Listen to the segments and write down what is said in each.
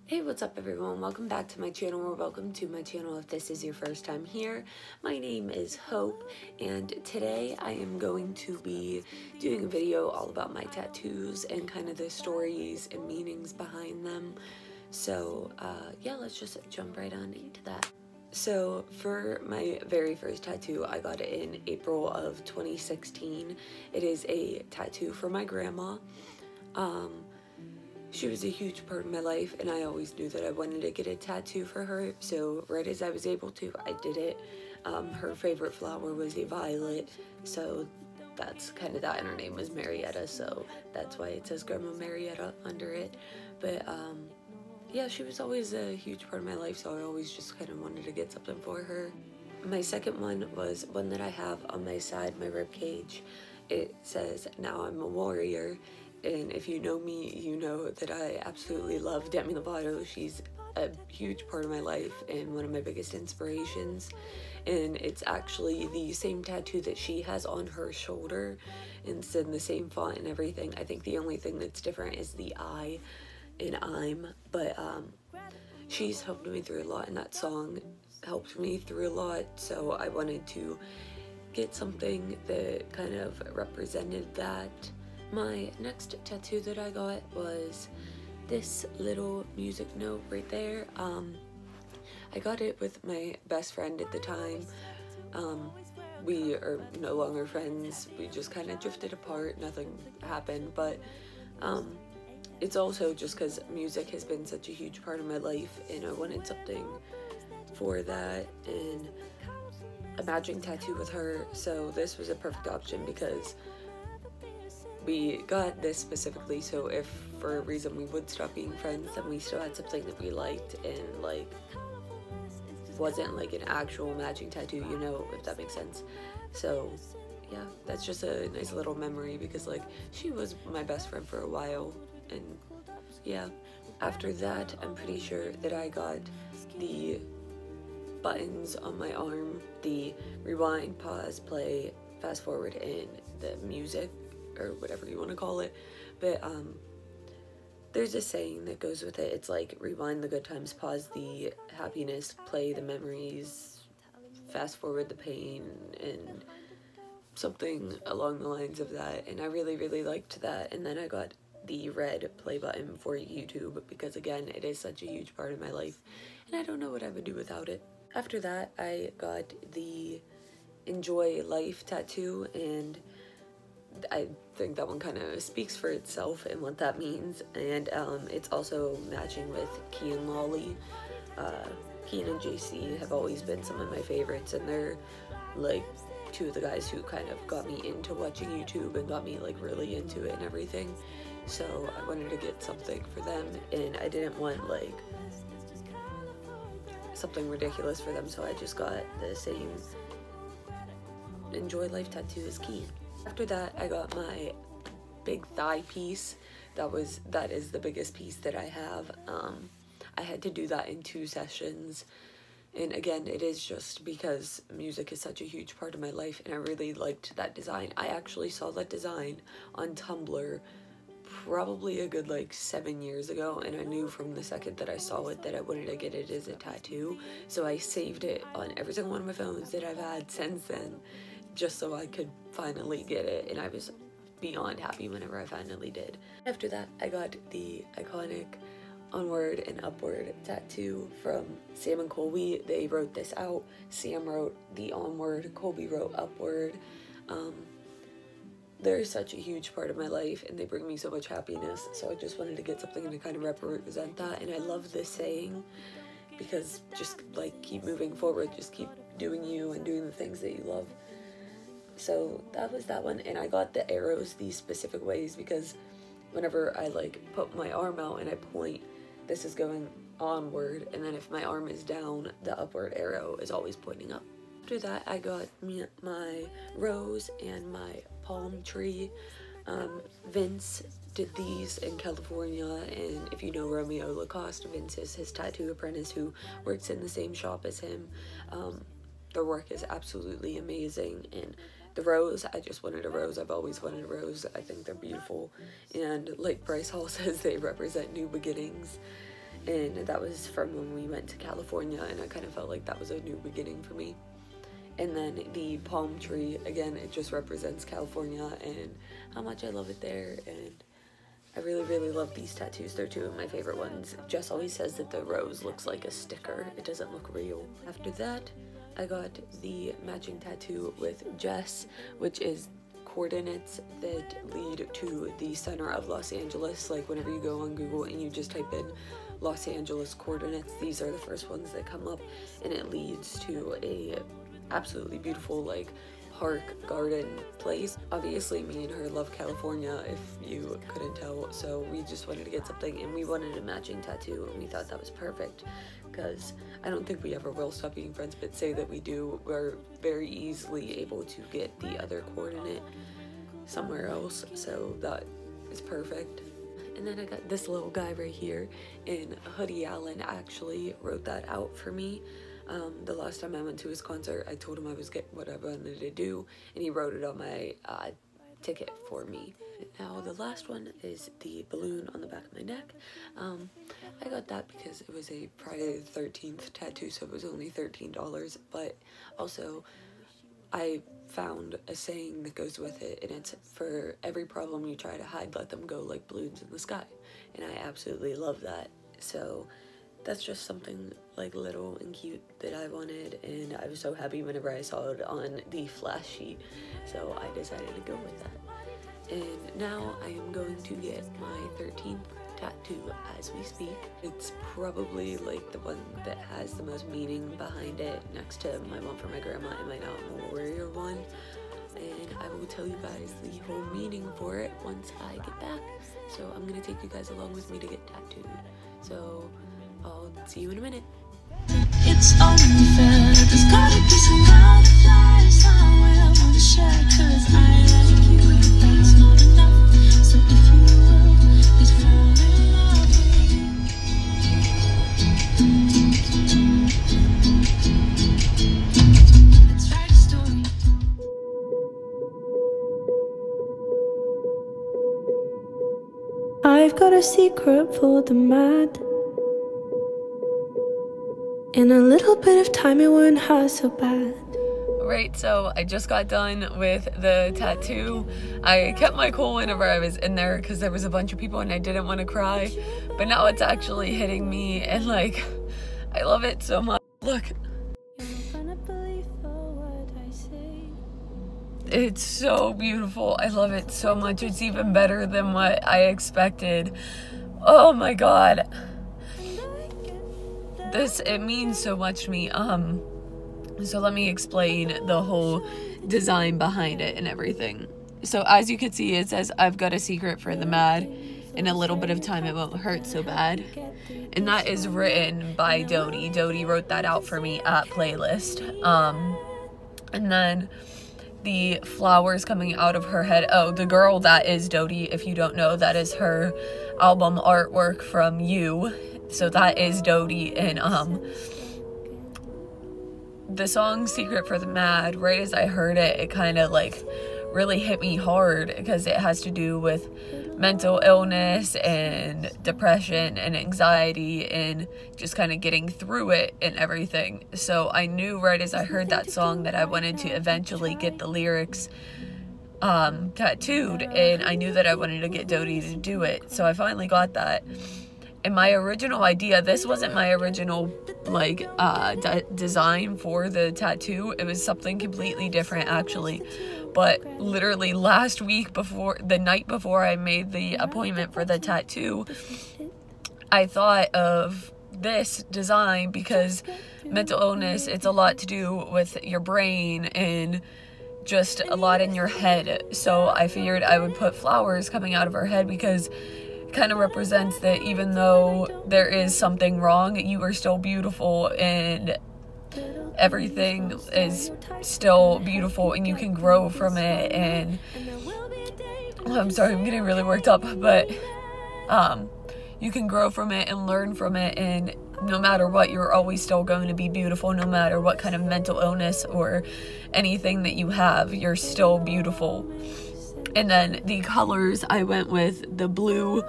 Hey, what's up everyone? Welcome back to my channel, or welcome to my channel if this is your first time here. My name is Hope, and today I am going to be doing a video all about my tattoos and kind of the stories and meanings behind them. So yeah, let's just jump right on into that. So for my very first tattoo, I got it in April of 2016. It is a tattoo for my grandma. She was a huge part of my life, and I always knew that I wanted to get a tattoo for her, so right as I was able to, I did it. Her favorite flower was a violet, so that's kind of that, and her name was Marietta, so that's why it says Grandma Marietta under it. But yeah, she was always a huge part of my life, so I always just kind of wanted to get something for her. My second one was one that I have on my side, my rib cage. It says, "Now I'm a warrior." And if you know me, you know that I absolutely love Demi Lovato. She's a huge part of my life and one of my biggest inspirations. And it's actually the same tattoo that she has on her shoulder. And it's in the same font and everything. I think the only thing that's different is the I in I'm. But she's helped me through a lot, and that song helped me through a lot. So I wanted to get something that kind of represented that. My next tattoo that I got was this little music note right there. I got it with my best friend at the time. We are no longer friends. We just kind of drifted apart. Nothing happened, but it's also just because music has been such a huge part of my life, and I wanted something for that, and a matching tattoo with her. So this was a perfect option because we got this specifically so if for a reason we would stop being friends, then we still had something that we liked and like wasn't like an actual matching tattoo, you know, if that makes sense. So yeah, that's just a nice little memory because like she was my best friend for a while. And yeah, after that I'm pretty sure that I got the buttons on my arm, the rewind, pause, play, fast forward, and the music, or whatever you want to call it. But there's a saying that goes with it. It's like rewind the good times, pause the happiness, play the memories, fast forward the pain, and something along the lines of that. And I really liked that. And then I got the red play button for YouTube because again, it is such a huge part of my life and I don't know what I would do without it. After that, I got the Enjoy Life tattoo, and I think that one kind of speaks for itself and what that means. And it's also matching with Key and Lolly. Keen and JC have always been some of my favorites, and they're like two of the guys who kind of got me into watching YouTube and got me like really into it and everything. So I wanted to get something for them, and I didn't want like something ridiculous for them, so I just got the same Enjoy Life tattoo as Key. After that, I got my big thigh piece. That is the biggest piece that I have. I had to do that in 2 sessions. And again, it is just because music is such a huge part of my life, and I really liked that design. I actually saw that design on Tumblr probably a good like 7 years ago, and I knew from the second that I saw it that I wanted to get it as a tattoo. So I saved it on every single one of my phones that I've had since then, just so I could finally get it, and I was beyond happy whenever I finally did. After that, I got the iconic Onward and Upward tattoo from Sam and Colby. They wrote this out. Sam wrote the Onward, Colby wrote Upward. They're such a huge part of my life, and they bring me so much happiness, so I just wanted to get something to kind of represent that. And I love this saying because just like keep moving forward, just keep doing you and doing the things that you love. So that was that one. And I got the arrows these specific ways because whenever I like put my arm out and I point, this is going onward, and then if my arm is down, the upward arrow is always pointing up. After that, I got my rose and my palm tree. Vince did these in California, and if you know Romeo Lacoste, Vince is his tattoo apprentice who works in the same shop as him. Their work is absolutely amazing, and the rose, I just wanted a rose. I've always wanted a rose. I think they're beautiful, and like Bryce Hall says, they represent new beginnings. and that was from when we went to California, and I kind of felt like that was a new beginning for me. And then the palm tree, again, it just represents California and how much I love it there, and I really, really love these tattoos. They're two of my favorite ones. Jess always says that the rose looks like a sticker. It doesn't look real. After that, I got the matching tattoo with Jess, which is coordinates that lead to the center of Los Angeles. Like whenever you go on Google and you just type in Los Angeles coordinates, these are the first ones that come up, and it leads to a absolutely beautiful like park garden place. Obviously me and her love California, if you couldn't tell, so we just wanted to get something, and we wanted a matching tattoo, and we thought that was perfect because I don't think we ever will stop being friends, but say that we do, we're very easily able to get the other coordinate somewhere else, so that is perfect. And then I got this little guy right here, and Hoodie Allen actually wrote that out for me. The last time I went to his concert, I told him I was getting what I wanted to do, and he wrote it on my ticket for me. Now the last one is the balloon on the back of my neck. I got that because it was a Friday the 13th tattoo, so it was only $13, but also I found a saying that goes with it, and it's, for every problem you try to hide, let them go like balloons in the sky, and I absolutely love that. So that's just something like little and cute that I wanted, and I was so happy whenever I saw it on the flash sheet, so I decided to go with that. And now I am going to get my 13th tattoo as we speak. It's probably like the one that has the most meaning behind it, next to my one for my grandma and my Mountain Warrior one, and I will tell you guys the whole meaning for it once I get back. So I'm gonna take you guys along with me to get tattooed, so I'll see you in a minute. It's only fair, there's gotta be some kind of fly somewhere I wanna share, 'cause I like you, but that's not enough. So if you will, please fall in love with me. Let's write a story. I've got a secret for the mad. In a little bit of time, it won't hurt so bad. Right, so I just got done with the tattoo. I kept my cool whenever I was in there because there was a bunch of people and I didn't want to cry. But now it's actually hitting me, and like, I love it so much. Look. It's so beautiful. I love it so much. It's even better than what I expected. Oh my god. It means so much to me. So let me explain the whole design behind it and everything. So as you can see, it says, I've got a secret for the mad. In a little bit of time, it won't hurt so bad. And that is written by Dodie. Dodie wrote that out for me at Playlist. And then the flowers coming out of her head. Oh, the girl that is Dodie, if you don't know, that is her album artwork from You. So that is Dodie, and the song Secret for the Mad, right as I heard it, it kind of like really hit me hard because it has to do with mental illness and depression and anxiety and just kind of getting through it and everything. So I knew right as I heard that song that I wanted to eventually get the lyrics tattooed, and I knew that I wanted to get Dodie to do it. So I finally got that. And my original idea, this wasn't my original like design for the tattoo. It was something completely different actually. But literally last week, the night before I made the appointment for the tattoo, I thought of this design because mental illness, it's a lot to do with your brain and just a lot in your head. So I figured I would put flowers coming out of her head because kind of represents that even though there is something wrong, you are still beautiful and everything is still beautiful and you can grow from it. And I'm sorry, I'm getting really worked up, but you can grow from it and learn from it, and no matter what, you're always still going to be beautiful. No matter what kind of mental illness or anything that you have, you're still beautiful. And then the colors, I went with the blue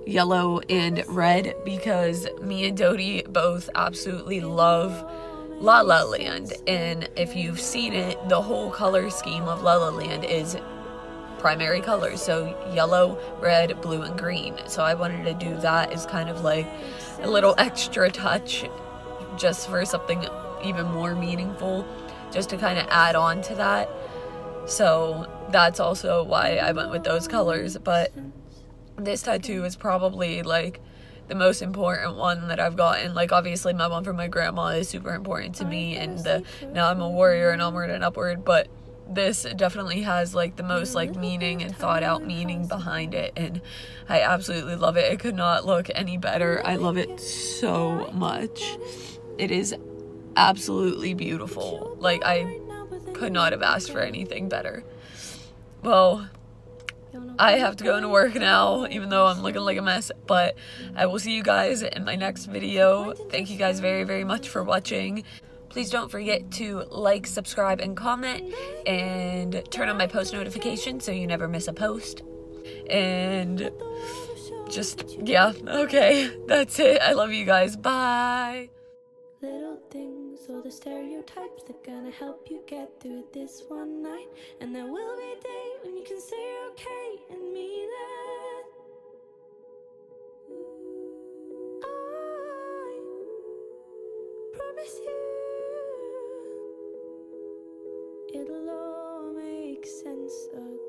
yellow and red, because me and Dodie both absolutely love La La Land. And if you've seen it, the whole color scheme of La La Land is primary colors, so yellow, red, blue, and green. So I wanted to do that as kind of like a little extra touch, just for something even more meaningful, just to kind of add on to that. So that's also why I went with those colors. But this tattoo is probably like the most important one that I've gotten. Like, obviously my one from my grandma is super important to me, and the now I'm a warrior and onward and upward, but this definitely has like the most like meaning and thought out meaning behind it, and I absolutely love it. It could not look any better. I love it so much. It is absolutely beautiful. Like, I could not have asked for anything better. Well, I have to go into work now, even though I'm looking like a mess, but I will see you guys in my next video. Thank you guys very, very much for watching. Please don't forget to like, subscribe, and comment, and turn on my post notifications so you never miss a post. And just, yeah, okay, that's it. I love you guys. Bye. Little things, all the stereotypes that gonna help you get through this one night. And there will be a day when you can say you're okay and mean it. I promise you it'll all make sense again.